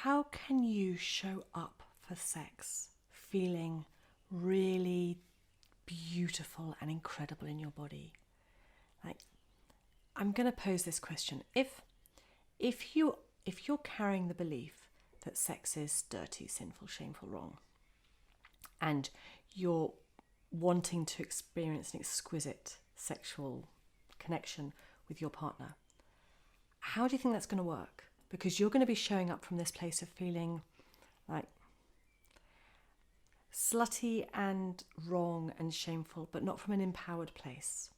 how can you show up for sex feeling really beautiful and incredible in your body? Like, I'm going to pose this question. If you're carrying the belief that sex is dirty, sinful, shameful, wrong, and you're wanting to experience an exquisite sexual connection with your partner, how do you think that's going to work? Because you're going to be showing up from this place of feeling like slutty and wrong and shameful, but not from an empowered place.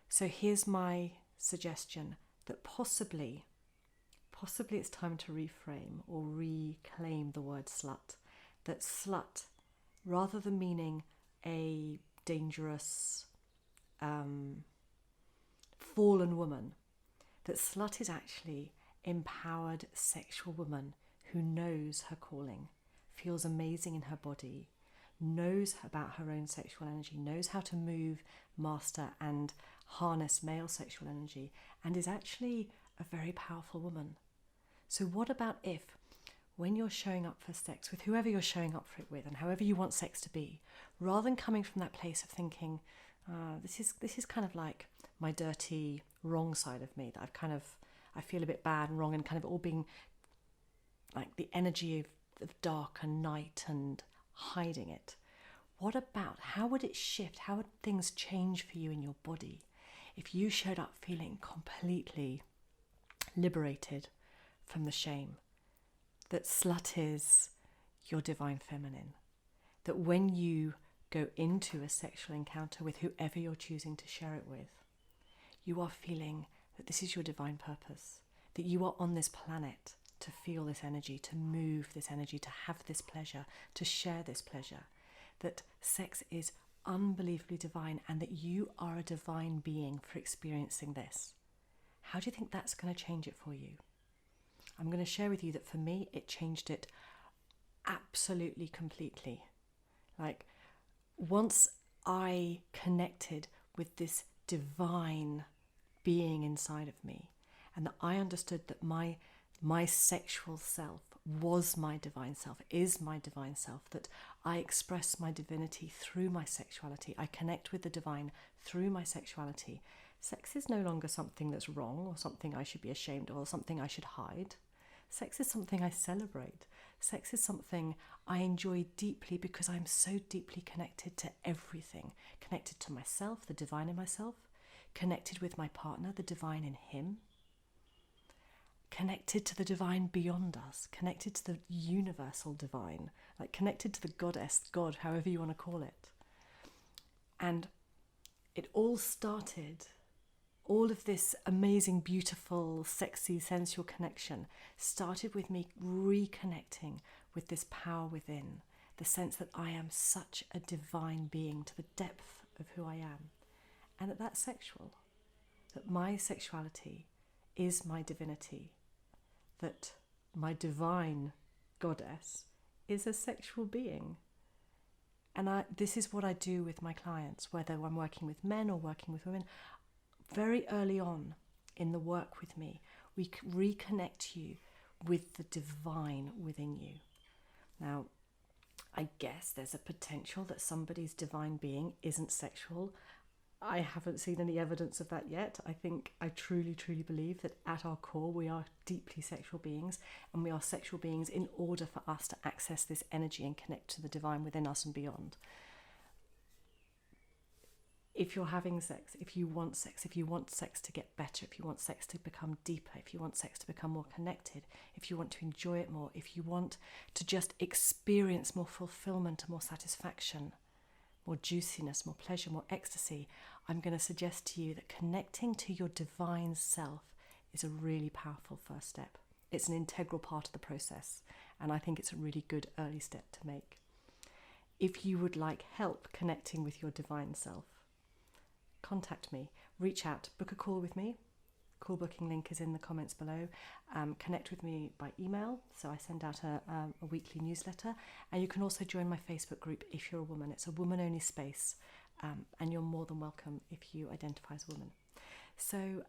So here's my suggestion, that possibly it's time to reframe or reclaim the word slut. That slut, rather than meaning a dangerous, fallen woman, that slut is actually empowered sexual woman who knows her calling, feels amazing in her body, knows about her own sexual energy, knows how to move, master and harness male sexual energy, and is actually a very powerful woman. So what about if, when you're showing up for sex with whoever you're showing up for it with and however you want sex to be, rather than coming from that place of thinking, this is kind of like my dirty wrong side of me, that I feel a bit bad and wrong, and kind of all being like the energy of dark and night and hiding it. What about, how would it shift? How would things change for you in your body if you showed up feeling completely liberated from the shame? That slut is your divine feminine. That when you go into a sexual encounter with whoever you're choosing to share it with, you are feeling that this is your divine purpose, that you are on this planet to feel this energy, to move this energy, to have this pleasure, to share this pleasure, that sex is unbelievably divine and that you are a divine being for experiencing this. How do you think that's going to change it for you? I'm going to share with you that for me, it changed it absolutely completely. Like, once I connected with this divine being inside of me, and that I understood that my sexual self was my divine self, is my divine self, that I express my divinity through my sexuality, I connect with the divine through my sexuality. Sex is no longer something that's wrong or something I should be ashamed of or something I should hide. Sex is something I celebrate. Sex is something I enjoy deeply because I'm so deeply connected to everything. Connected to myself, the divine in myself. Connected with my partner, the divine in him. Connected to the divine beyond us. Connected to the universal divine. Like connected to the goddess, God, however you want to call it. And it all started, all of this amazing, beautiful, sexy, sensual connection started with me reconnecting with this power within, the sense that I am such a divine being to the depth of who I am. And that that's sexual, that my sexuality is my divinity, that my divine goddess is a sexual being. And this is what I do with my clients, whether I'm working with men or working with women. Very early on in the work with me, we reconnect you with the divine within you. Now, I guess there's a potential that somebody's divine being isn't sexual. I haven't seen any evidence of that yet. I think I truly, truly believe that at our core we are deeply sexual beings, and we are sexual beings in order for us to access this energy and connect to the divine within us and beyond. If you're having sex, if you want sex to get better, if you want sex to become deeper, if you want sex to become more connected, if you want to enjoy it more, if you want to just experience more fulfillment and more satisfaction, more juiciness, more pleasure, more ecstasy, I'm going to suggest to you that connecting to your divine self is a really powerful first step. It's an integral part of the process, and I think it's a really good early step to make. If you would like help connecting with your divine self, contact me, reach out, book a call with me. Call booking link is in the comments below. Connect with me by email, so I send out a weekly newsletter, and you can also join my Facebook group if you're a woman. It's a woman only space, and you're more than welcome if you identify as a woman. So,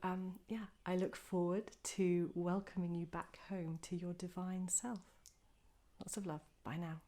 yeah, I look forward to welcoming you back home to your divine self. Lots of love. Bye now.